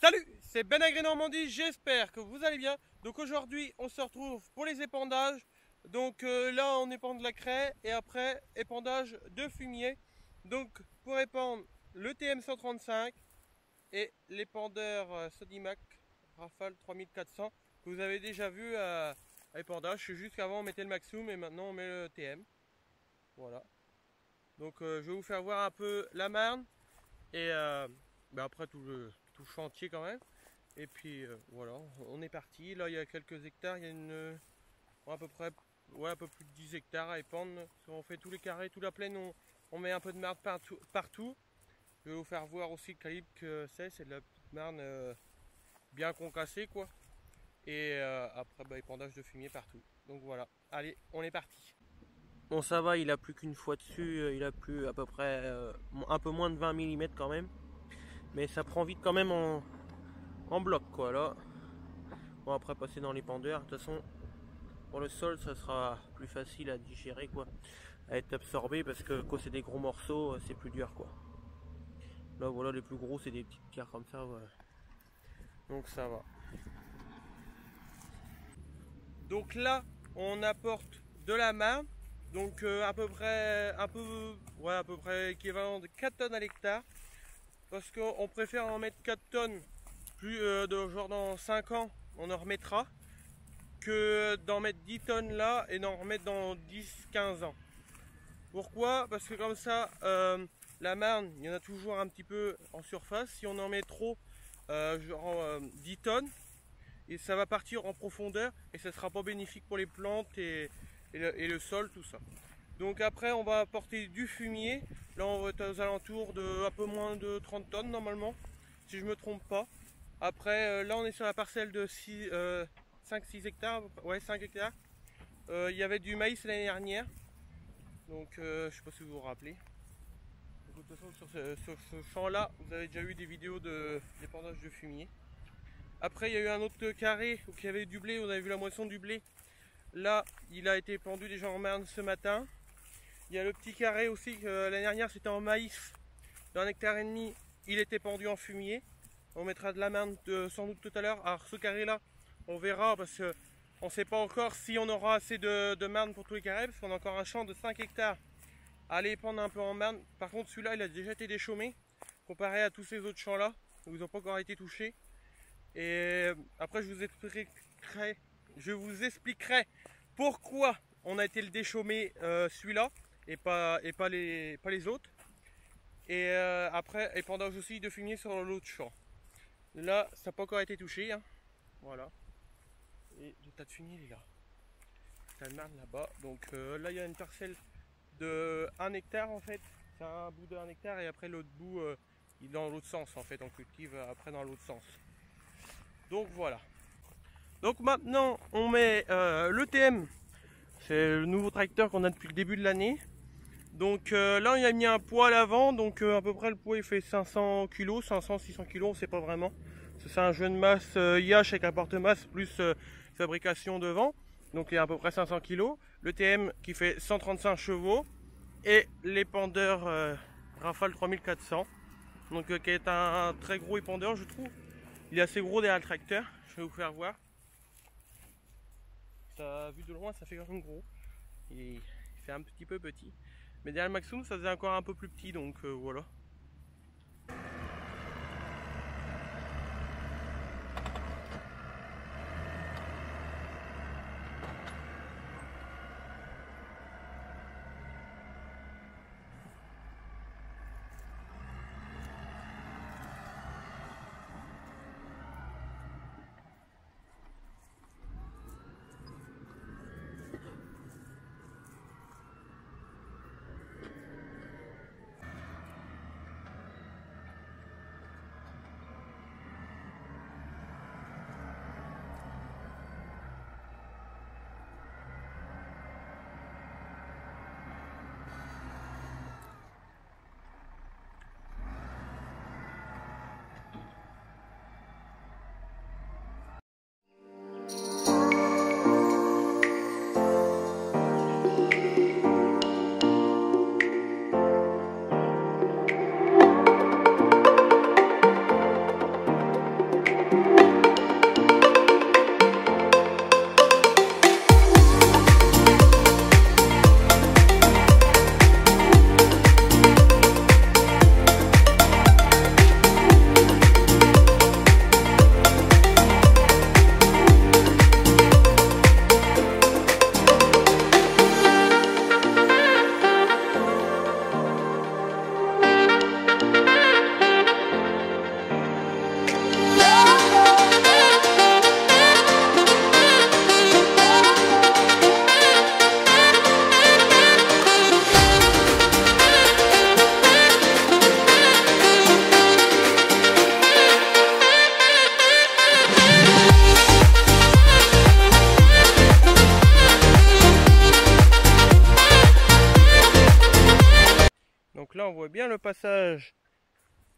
Salut, c'est Ben Agré Normandie, j'espère que vous allez bien. Donc aujourd'hui on se retrouve pour les épandages. Donc là on épand de la craie et après épandage de fumier. Donc pour épandre le TM135 et l'épandeur Sodimac Rafale 3400 que vous avez déjà vu à épandage. C'est juste qu'avant on mettait le Maxum et maintenant on met le TM. Voilà. Donc je vais vous faire voir un peu la Marne et après tout le chantier quand même. Et puis voilà, on est parti. Là il y a quelques hectares, il y a à peu près un peu plus de 10 hectares à épandre. On fait tous les carrés, toute la plaine, on met un peu de marne partout. Je vais vous faire voir aussi le calibre que c'est de la petite marne bien concassée quoi. Et après épandage de fumier partout. Donc voilà, allez, on est parti. Bon ça va, il a plus qu'une fois dessus, il a plus à peu près un peu moins de 20 mm quand même. Mais ça prend vite quand même en bloc quoi là. Bon après passer dans l'épandeur, de toute façon pour le sol ça sera plus facile à digérer quoi, à être absorbé parce que quand c'est des gros morceaux c'est plus dur quoi. Là voilà les plus gros c'est des petites pierres comme ça voilà. Donc ça va. Donc là on apporte de la marne, donc à peu près équivalent de 4 tonnes à l'hectare. Parce qu'on préfère en mettre 4 tonnes plus genre dans 5 ans on en remettra que d'en mettre 10 tonnes là et d'en remettre dans 10-15 ans. Pourquoi? Parce que comme ça la marne il y en a toujours un petit peu en surface. Si on en met trop genre 10 tonnes et ça va partir en profondeur et ça sera pas bénéfique pour les plantes et le sol, tout ça. Donc après on va apporter du fumier. Là on va être aux alentours de un peu moins de 30 tonnes normalement, si je me trompe pas. Après là on est sur la parcelle de 5-6 hectares, ouais 5 hectares. Il y avait du maïs l'année dernière. Donc je sais pas si vous vous rappelez. De toute façon sur ce champ là, vous avez déjà eu des vidéos d'épandage de fumier. Après il y a eu un autre carré où il y avait du blé, on avait vu la moisson du blé. Là il a été pendu déjà en marne ce matin. Il y a le petit carré aussi, l'année dernière c'était en maïs, d'1,5 hectare, il était pendu en fumier. On mettra de la marne sans doute tout à l'heure. Alors ce carré là, on verra parce qu'on ne sait pas encore si on aura assez de marne pour tous les carrés, parce qu'on a encore un champ de 5 hectares à aller épandre un peu en marne. Par contre celui-là il a déjà été déchaumé, comparé à tous ces autres champs là, où ils n'ont pas encore été touchés. Et après je vous expliquerai pourquoi on a été le déchaumer celui-là et pas les autres. Et après épandage aussi de fumier sur l'autre champ. Là ça n'a pas encore été touché hein. Voilà. Et le tas de fumier il est là. Le tas de marne là-bas. Donc là il y a une parcelle de 1 hectare en fait. C'est un bout de 1 hectare et après l'autre bout il est dans l'autre sens en fait. On cultive après dans l'autre sens. Donc voilà. Donc maintenant on met le TM. C'est le nouveau tracteur qu'on a depuis le début de l'année. Donc là il a mis un poids à l'avant. Donc à peu près le poids il fait 500 kg, 500-600 kg, on ne sait pas vraiment. C'est un jeune masse IH avec un porte-masse plus fabrication devant. Donc il y a à peu près 500 kg. Le TM qui fait 135 chevaux. Et l'épandeur Rafale 3400. Donc qui est un très gros épandeur je trouve. Il est assez gros derrière le tracteur. Je vais vous faire voir. Ça, vu de loin ça fait quand même gros. Il fait un petit peu petit. Mais derrière le Maxum ça faisait encore un peu plus petit donc voilà. bien le passage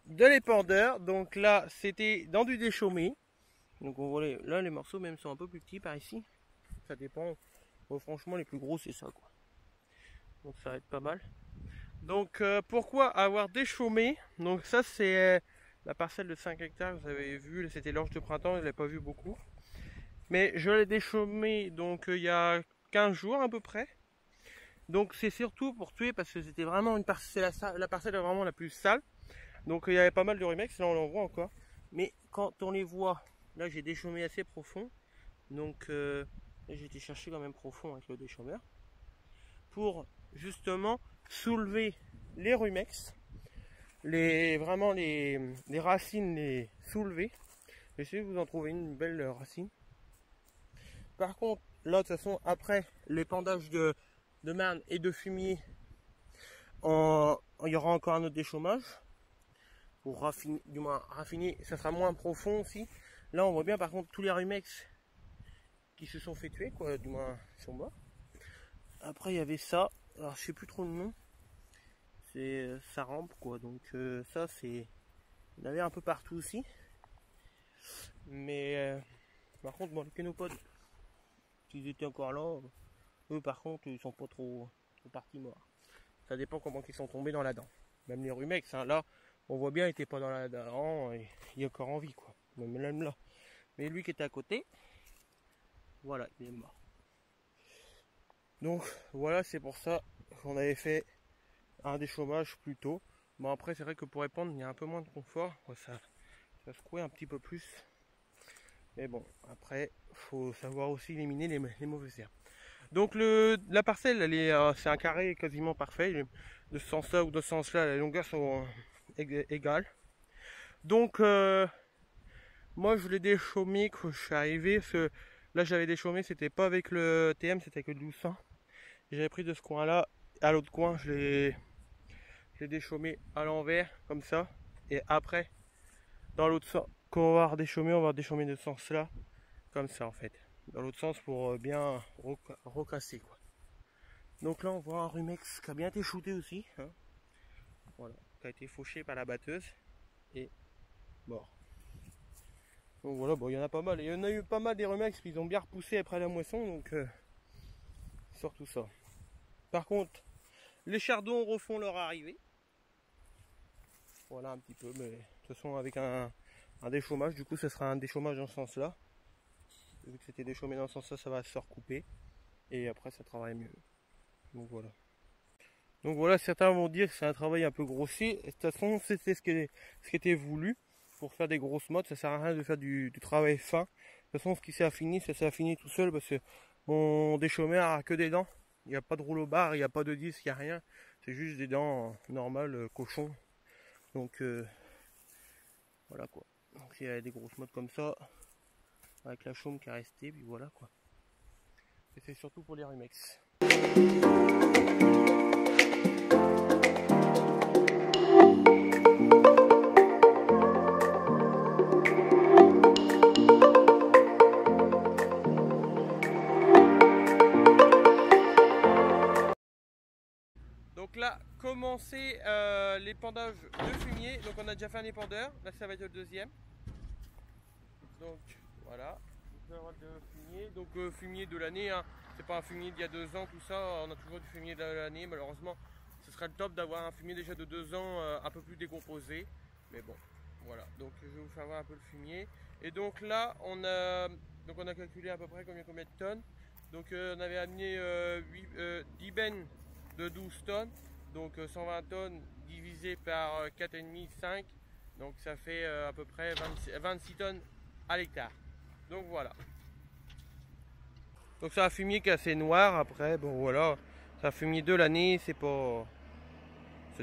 de l'épandeur. Donc là, c'était dans du déchaumé. Donc on voit là, les morceaux même sont un peu plus petits par ici. Ça dépend. Bon, franchement, les plus gros, c'est ça, quoi. Donc ça va être pas mal. Donc pourquoi avoir déchaumé? Donc ça, c'est la parcelle de 5 hectares. Vous avez vu, c'était l'orge de printemps. Je ne l'ai pas vu beaucoup. Mais je l'ai déchaumé donc il y a 15 jours à peu près. Donc c'est surtout pour tuer parce que c'était vraiment une parcelle, la parcelle vraiment la plus sale. Donc il y avait pas mal de rumex, là on en voit encore. Mais quand on les voit, là j'ai déchaumé assez profond. Donc j'ai été chercher quand même profond avec le déchaumeur. Pour justement soulever les rumex. Vraiment les racines, les soulever. Essayez de vous en trouver une belle racine. Par contre, là de toute façon, après l'épandage de marne et de fumier, il y aura encore un autre déchaumage pour raffiner, du moins raffiner, ça sera moins profond aussi. Là on voit bien par contre tous les rumex qui se sont fait tuer, quoi, du moins ils sont morts. Après il y avait ça, alors je sais plus trop le nom, c'est ça rampe quoi, donc ça c'est, il y en avait un peu partout aussi. Mais par contre bon, les kénopodes, s'ils étaient encore là, eux par contre ils sont pas trop partis morts. Ça dépend comment ils sont tombés dans la dent. Même les rumex, hein, là, on voit bien, il était pas dans la dent, il est encore en vie, quoi. Même là. Mais lui qui était à côté, voilà, il est mort. Donc voilà, c'est pour ça qu'on avait fait un déchaumage plus tôt. Bon après, c'est vrai que pour répandre, il y a un peu moins de confort, ça secouait un petit peu plus. Mais bon, après, faut savoir aussi éliminer les mauvaises herbes. Donc la parcelle, c'est un carré quasiment parfait. De ce sens-là ou de ce sens-là, les longueurs sont égales. Donc moi je l'ai déchaumé quand je suis arrivé. Parce que là j'avais déchaumé, c'était pas avec le TM, c'était avec le 1200. J'avais pris de ce coin-là à l'autre coin, je l'ai déchaumé à l'envers, comme ça. Et après, dans l'autre sens, quand on va redéchaumer, on va déchaumer de ce sens-là, comme ça en fait. Dans l'autre sens pour bien recasser, quoi. Donc là on voit un rumex qui a bien été shooté aussi, hein. Voilà, qui a été fauché par la batteuse et mort. Donc voilà, bon il y en a pas mal, il y en a eu pas mal des rumex qui ont bien repoussé après la moisson, donc surtout ça. Par contre, les chardons refont leur arrivée. Voilà un petit peu, mais de toute façon avec un déchaumage, du coup ça sera un déchaumage dans ce sens là. Vu que c'était déchaumé dans ce sens là, ça va se recouper et après ça travaille mieux. Donc voilà. Donc voilà, certains vont dire que c'est un travail un peu grossier. De toute façon, c'était ce qui était voulu pour faire des grosses mottes. Ça sert à rien de faire du travail fin. De toute façon, ce qui s'est affiné, ça s'est affiné tout seul parce que mon déchaumeur a que des dents. Il n'y a pas de rouleau barre, il n'y a pas de disque, il n'y a rien. C'est juste des dents normales, cochon. Donc voilà quoi. Donc il y a des grosses mottes comme ça, avec la chaume qui est restée, puis voilà quoi. Et c'est surtout pour les rumex. Donc là, commencer l'épandage de fumier. Donc on a déjà fait un épandeur, là ça va être le deuxième. Donc voilà, fumier. Donc fumier de l'année, hein. C'est pas un fumier d'il y a 2 ans, tout ça. On a toujours du fumier de l'année. Malheureusement, ce serait le top d'avoir un fumier déjà de 2 ans, un peu plus décomposé. Mais bon, voilà. Donc je vais vous faire voir un peu le fumier. Et donc là, on a calculé à peu près combien de tonnes. Donc on avait amené 10 bennes de 12 tonnes. Donc 120 tonnes divisé par 4,5, 5. Donc ça fait à peu près 26 tonnes à l'hectare. Donc voilà. Donc c'est un fumier qui est assez noir. Après, bon voilà, c'est un fumier de l'année. C'est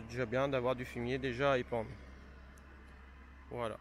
déjà bien d'avoir du fumier déjà à épandre. Voilà.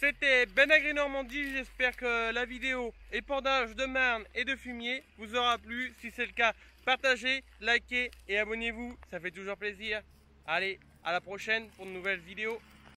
C'était Ben Agri Normandie, j'espère que la vidéo épandage de marne et de fumier vous aura plu. Si c'est le cas, partagez, likez et abonnez-vous, ça fait toujours plaisir. Allez, à la prochaine pour de nouvelles vidéos.